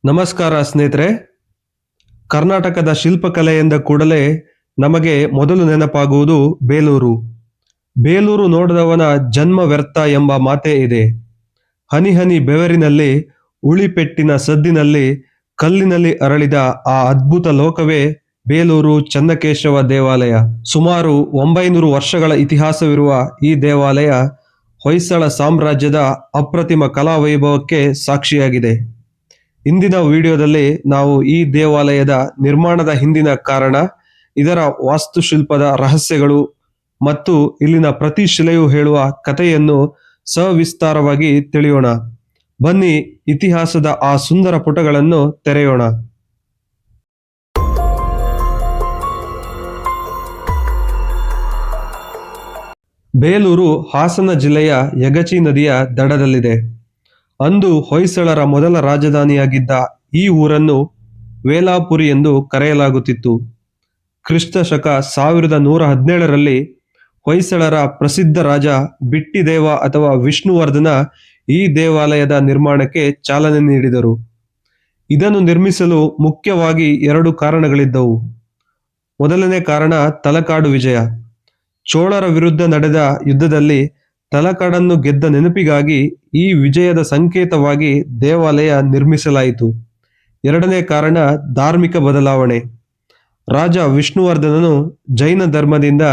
ನಮಸ್ಕಾರ ಸ್ನೇಹಿತರೆ. ಕರ್ನಾಟಕದ ಶಿಲ್ಪಕಲೆ ಎಂದ ಕೂಡಲೇ ನಮಗೆ ಮೊದಲು ನೆನಪಾಗುವುದು ಬೇಲೂರು. ಬೇಲೂರು ನೋಡದವನ ಜನ್ಮ ವ್ಯರ್ಥ ಎಂಬ ಮಾತೇ ಇದೆ. ಹನಿ ಹನಿ ಬೆವರಿನಲ್ಲಿ, ಉಳಿಪೆಟ್ಟಿನ ಸದ್ದಿನಲ್ಲಿ, ಕಲ್ಲಿನಲ್ಲಿ ಅರಳಿದ ಆ ಅದ್ಭುತ ಲೋಕವೇ ಬೇಲೂರು ಚೆನ್ನಕೇಶವ ದೇವಾಲಯ. ಸುಮಾರು 900 ವರ್ಷಗಳ ಇತಿಹಾಸವಿರುವ ಈ ದೇವಾಲಯ ಹೊಯ್ಸಳ ಸಾಮ್ರಾಜ್ಯದ ಅಪ್ರತಿಮ ಕಲಾವೈಭವಕ್ಕೆ ಸಾಕ್ಷಿಯಾಗಿದೆ. ಇಂದಿನ ವಿಡಿಯೋದಲ್ಲಿ ನಾವು ಈ ದೇವಾಲಯದ ನಿರ್ಮಾಣದ ಹಿಂದಿನ ಕಾರಣ, ಇದರ ವಾಸ್ತುಶಿಲ್ಪದ ರಹಸ್ಯಗಳು ಮತ್ತು ಇಲ್ಲಿನ ಪ್ರತಿ ಶಿಲೆಯು ಹೇಳುವ ಕಥೆಯನ್ನು ಸವಿಸ್ತಾರವಾಗಿ ತಿಳಿಯೋಣ. ಬನ್ನಿ, ಇತಿಹಾಸದ ಆ ಸುಂದರ ಪುಟಗಳನ್ನು ತೆರೆಯೋಣ. ಬೇಲೂರು ಹಾಸನ ಜಿಲ್ಲೆಯ ಯಗಚಿ ನದಿಯ ದಡದಲ್ಲಿದೆ. ಅಂದು ಹೊಯ್ಸಳರ ಮೊದಲ ರಾಜಧಾನಿಯಾಗಿದ್ದ ಈ ಊರನ್ನು ವೇಲಾಪುರಿ ಎಂದು ಕರೆಯಲಾಗುತ್ತಿತ್ತು. ಕ್ರಿಸ್ತ ಶಕ 1117ರಲ್ಲಿ ಹೊಯ್ಸಳರ ಪ್ರಸಿದ್ಧ ರಾಜ ಬಿಟ್ಟಿದೇವ ಅಥವಾ ವಿಷ್ಣುವರ್ಧನ ಈ ದೇವಾಲಯದ ನಿರ್ಮಾಣಕ್ಕೆ ಚಾಲನೆ ನೀಡಿದರು. ಇದನ್ನು ನಿರ್ಮಿಸಲು ಮುಖ್ಯವಾಗಿ 2 ಕಾರಣಗಳಿದ್ದವು. ಮೊದಲನೇ ಕಾರಣ ತಲಕಾಡು ವಿಜಯ. ಚೋಳರ ವಿರುದ್ಧ ನಡೆದ ಯುದ್ಧದಲ್ಲಿ ತಲಕಾಡನ್ನು ಗೆದ್ದ ನೆನಪಿಗಾಗಿ ಈ ವಿಜಯದ ಸಂಕೇತವಾಗಿ ದೇವಾಲಯ ನಿರ್ಮಿಸಲಾಯಿತು. ಎರಡನೇ ಕಾರಣ ಧಾರ್ಮಿಕ ಬದಲಾವಣೆ. ರಾಜ ವಿಷ್ಣುವರ್ಧನನು ಜೈನ ಧರ್ಮದಿಂದ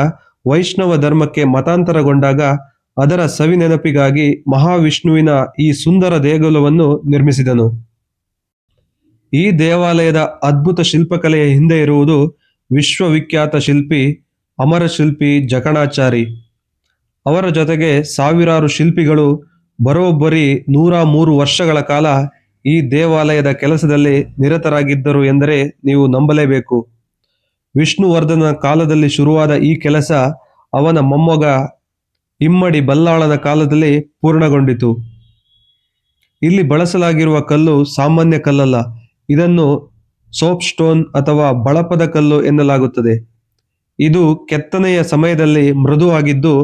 ವೈಷ್ಣವ ಧರ್ಮಕ್ಕೆ ಮತಾಂತರಗೊಂಡಾಗ ಅದರ ಸವಿ ನೆನಪಿಗಾಗಿ ಮಹಾವಿಷ್ಣುವಿನ ಈ ಸುಂದರ ದೇಗುಲವನ್ನು ನಿರ್ಮಿಸಿದನು. ಈ ದೇವಾಲಯದ ಅದ್ಭುತ ಶಿಲ್ಪಕಲೆಯ ಹಿಂದೆ ಇರುವುದು ವಿಶ್ವವಿಖ್ಯಾತ ಶಿಲ್ಪಿ ಅಮರಶಿಲ್ಪಿ ಜಕಣಾಚಾರಿ. ಅವರ ಜೊತೆಗೆ ಸಾವಿರಾರು ಶಿಲ್ಪಿಗಳು ಬರೋಬ್ಬರಿ 103 ವರ್ಷಗಳ ಕಾಲ ಈ ದೇವಾಲಯದ ಕೆಲಸದಲ್ಲಿ ನಿರತರಾಗಿದ್ದರು ಎಂದರೆ ನೀವು ನಂಬಲೇಬೇಕು. ವಿಷ್ಣುವರ್ಧನ ಕಾಲದಲ್ಲಿ ಶುರುವಾದ ಈ ಕೆಲಸ ಅವನ ಮೊಮ್ಮಗ ಇಮ್ಮಡಿ ಬಲ್ಲಾಳನ ಕಾಲದಲ್ಲಿ ಪೂರ್ಣಗೊಂಡಿತು. ಇಲ್ಲಿ ಬಳಸಲಾಗಿರುವ ಕಲ್ಲು ಸಾಮಾನ್ಯ ಕಲ್ಲಲ್ಲ. ಇದನ್ನು ಸೋಪ್ ಸ್ಟೋನ್ ಅಥವಾ ಬಳಪದ ಕಲ್ಲು ಎನ್ನಲಾಗುತ್ತದೆ. ಇದು ಕೆತ್ತನೆಯ ಸಮಯದಲ್ಲಿ ಮೃದುವಾಗಿದ್ದು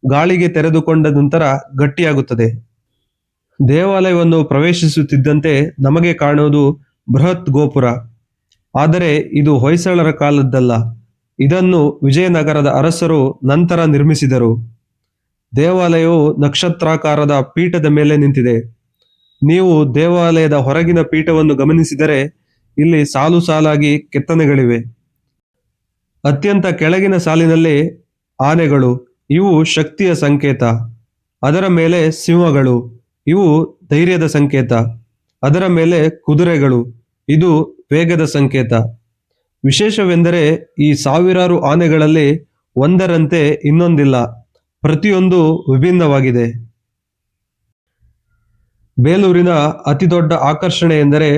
ಗಾಳಿಗೆ ತೆರೆದುಕೊಂಡ ನಂತರ ಗಟ್ಟಿಯಾಗುತ್ತದೆ. ದೇವಾಲಯವನ್ನು ಪ್ರವೇಶಿಸುತ್ತಿದ್ದಂತೆ ನಮಗೆ ಕಾಣುವುದು ಬೃಹತ್ ಗೋಪುರ. ಆದರೆ ಇದು ಹೊಯ್ಸಳರ ಕಾಲದ್ದಲ್ಲ. ಇದನ್ನು ವಿಜಯನಗರದ ಅರಸರು ನಂತರ ನಿರ್ಮಿಸಿದರು. ದೇವಾಲಯವು ನಕ್ಷತ್ರಾಕಾರದ ಪೀಠದ ಮೇಲೆ ನಿಂತಿದೆ. ನೀವು ದೇವಾಲಯದ ಹೊರಗಿನ ಪೀಠವನ್ನು ಗಮನಿಸಿದರೆ ಇಲ್ಲಿ ಸಾಲು ಸಾಲಾಗಿ ಕೆತ್ತನೆಗಳಿವೆ. ಅತ್ಯಂತ ಕೆಳಗಿನ ಸಾಲಿನಲ್ಲಿ ಆನೆಗಳು, ಇವು ಶಕ್ತಿಯ ಸಂಕೇತ. ಅದರ ಮೇಲೆ ಸಿಂಹಗಳು, ಇವು ಧೈರ್ಯದ ಸಂಕೇತ. ಅದರ ಮೇಲೆ ಕುದುರೆಗಳು, ಇದು ವೇಗದ ಸಂಕೇತ. ವಿಶೇಷವೆಂದರೆ ಈ ಸಾವಿರಾರು ಆನೆಗಳಲ್ಲಿ ಒಂದರಂತೆ ಇನ್ನೊಂದಿಲ್ಲ. ಪ್ರತಿಯೊಂದು ವಿಭಿನ್ನವಾಗಿದೆ. ಬೇಲೂರಿನ ಅತಿದೊಡ್ಡ ಆಕರ್ಷಣೆ ಎಂದರೆ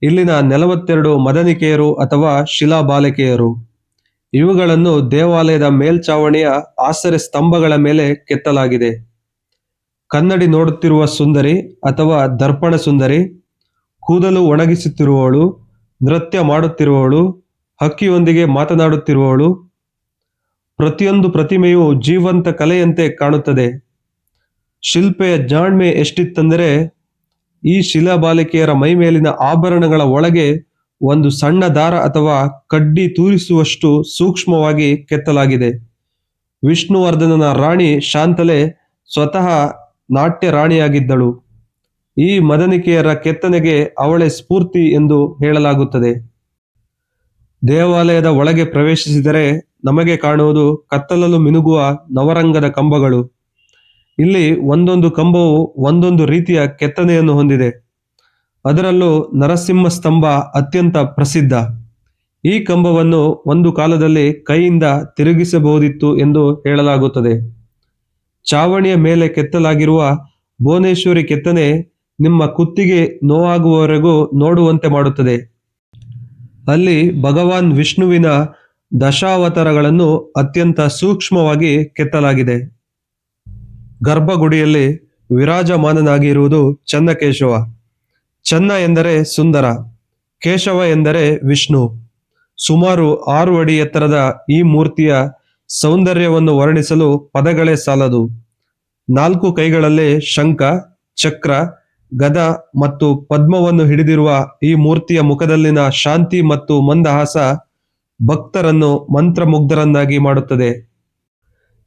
ಇಲ್ಲಿನ 42 ಮದನಿಕೆಯರು ಅಥವಾ ಶಿಲಾಬಾಲಿಕೆಯರು. ಇವುಗಳನ್ನು ದೇವಾಲಯದ ಮೇಲ್ಚಾವಣಿಯ ಆಸರೆ ಸ್ತಂಭಗಳ ಮೇಲೆ ಕೆತ್ತಲಾಗಿದೆ. ಕನ್ನಡಿ ನೋಡುತ್ತಿರುವ ಸುಂದರಿ ಅಥವಾ ದರ್ಪಣ ಸುಂದರಿ, ಕೂದಲು ಒಣಗಿಸುತ್ತಿರುವವಳು, ನೃತ್ಯ ಮಾಡುತ್ತಿರುವವಳು, ಹಕ್ಕಿಯೊಂದಿಗೆ ಮಾತನಾಡುತ್ತಿರುವವಳು. ಪ್ರತಿಯೊಂದು ಪ್ರತಿಮೆಯು ಜೀವಂತ ಕಲೆಯಂತೆ ಕಾಣುತ್ತದೆ. ಶಿಲ್ಪೆಯ ಜಾಣ್ಮೆ ಎಷ್ಟಿತ್ತೆಂದರೆ ಈ ಶಿಲಾಬಾಲಿಕೆಯರ ಮೈಮೇಲಿನ ಆಭರಣಗಳ ಒಳಗೆ ಒಂದು ಸಣ್ಣ ದಾರ ಅಥವಾ ಕಡ್ಡಿ ತೂರಿಸುವಷ್ಟು ಸೂಕ್ಷ್ಮವಾಗಿ ಕೆತ್ತಲಾಗಿದೆ. ವಿಷ್ಣುವರ್ಧನನ ರಾಣಿ ಶಾಂತಲೆ ಸ್ವತಃ ನಾಟ್ಯ ರಾಣಿಯಾಗಿದ್ದಳು. ಈ ಮದನಿಕೆಯರ ಕೆತ್ತನೆಗೆ ಅವಳೇ ಸ್ಫೂರ್ತಿ ಎಂದು ಹೇಳಲಾಗುತ್ತದೆ. ದೇವಾಲಯದ ಒಳಗೆ ಪ್ರವೇಶಿಸಿದರೆ ನಮಗೆ ಕಾಣುವುದು ಕತ್ತಲಲು ಮಿನುಗುವ ನವರಂಗದ ಕಂಬಗಳು. ಇಲ್ಲಿ ಒಂದೊಂದು ಕಂಬವು ಒಂದೊಂದು ರೀತಿಯ ಕೆತ್ತನೆಯನ್ನು ಹೊಂದಿದೆ. ಅದರಲ್ಲೂ ನರಸಿಂಹ ಸ್ತಂಭ ಅತ್ಯಂತ ಪ್ರಸಿದ್ಧ. ಈ ಕಂಬವನ್ನು ಒಂದು ಕಾಲದಲ್ಲಿ ಕೈಯಿಂದ ತಿರುಗಿಸಬಹುದಿತ್ತು ಎಂದು ಹೇಳಲಾಗುತ್ತದೆ. ಚಾವಣಿಯ ಮೇಲೆ ಕೆತ್ತಲಾಗಿರುವ ಭುವನೇಶ್ವರಿ ಕೆತ್ತನೆ ನಿಮ್ಮ ಕುತ್ತಿಗೆ ನೋವಾಗುವವರೆಗೂ ನೋಡುವಂತೆ ಮಾಡುತ್ತದೆ. ಅಲ್ಲಿ ಭಗವಾನ್ ವಿಷ್ಣುವಿನ ದಶಾವತಾರಗಳನ್ನು ಅತ್ಯಂತ ಸೂಕ್ಷ್ಮವಾಗಿ ಕೆತ್ತಲಾಗಿದೆ. ಗರ್ಭಗುಡಿಯಲ್ಲಿ ವಿರಾಜಮಾನನಾಗಿರುವುದು ಚೆನ್ನಕೇಶವ. ಚೆನ್ನ ಎಂದರೆ ಸುಂದರ, ಕೇಶವ ಎಂದರೆ ವಿಷ್ಣು. ಸುಮಾರು 6 ಅಡಿ ಎತ್ತರದ ಈ ಮೂರ್ತಿಯ ಸೌಂದರ್ಯವನ್ನು ವರ್ಣಿಸಲು ಪದಗಳೇ ಸಾಲದು. 4 ಕೈಗಳಲ್ಲಿ ಶಂಖ, ಚಕ್ರ, ಗದ ಮತ್ತು ಪದ್ಮವನ್ನು ಹಿಡಿದಿರುವ ಈ ಮೂರ್ತಿಯ ಮುಖದಲ್ಲಿನ ಶಾಂತಿ ಮತ್ತು ಮಂದಹಾಸ ಭಕ್ತರನ್ನು ಮಂತ್ರಮುಗ್ಧರನ್ನಾಗಿ ಮಾಡುತ್ತದೆ.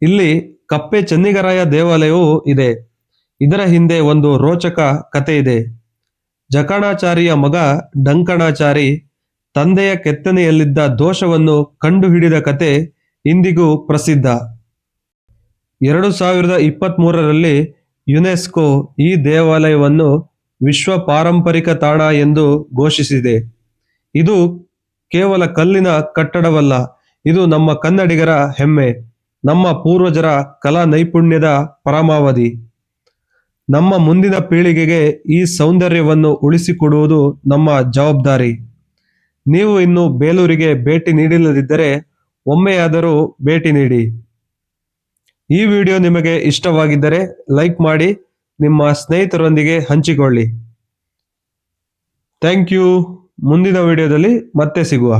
ಇಲ್ಲಿ ಕಪ್ಪೆ ಚೆನ್ನಿಗರಾಯ ದೇವಾಲಯವೂ ಇದೆ. ಇದರ ಹಿಂದೆ ಒಂದು ರೋಚಕ ಕಥೆ ಇದೆ. ಜಕಣಾಚಾರಿಯ ಮಗ ಡಂಕಣಾಚಾರಿ ತಂದೆಯ ಕೆತ್ತನೆಯಲ್ಲಿದ್ದ ದೋಷವನ್ನು ಕಂಡುಹಿಡಿದ ಕತೆ ಇಂದಿಗೂ ಪ್ರಸಿದ್ಧ. 2023ರಲ್ಲಿ ಯುನೆಸ್ಕೋ ಈ ದೇವಾಲಯವನ್ನು ವಿಶ್ವ ಪಾರಂಪರಿಕ ತಾಣ ಎಂದು ಘೋಷಿಸಿದೆ. ಇದು ಕೇವಲ ಕಲ್ಲಿನ ಕಟ್ಟಡವಲ್ಲ, ಇದು ನಮ್ಮ ಕನ್ನಡಿಗರ ಹೆಮ್ಮೆ, ನಮ್ಮ ಪೂರ್ವಜರ ಕಲಾ ನೈಪುಣ್ಯದ ಪರಮಾವಧಿ. ನಮ್ಮ ಮುಂದಿನ ಪೀಳಿಗೆಗೆ ಈ ಸೌಂದರ್ಯವನ್ನು ಉಳಿಸಿಕೊಡುವುದು ನಮ್ಮ ಜವಾಬ್ದಾರಿ. ನೀವು ಇನ್ನು ಬೇಲೂರಿಗೆ ಭೇಟಿ ನೀಡಿಲ್ಲದಿದ್ದರೆ ಒಮ್ಮೆಯಾದರೂ ಭೇಟಿ ನೀಡಿ. ಈ ವಿಡಿಯೋ ನಿಮಗೆ ಇಷ್ಟವಾಗಿದ್ದರೆ ಲೈಕ್ ಮಾಡಿ, ನಿಮ್ಮ ಸ್ನೇಹಿತರೊಂದಿಗೆ ಹಂಚಿಕೊಳ್ಳಿ. Thank you. ಮುಂದಿನ ವಿಡಿಯೋದಲ್ಲಿ ಮತ್ತೆ ಸಿಗುವ.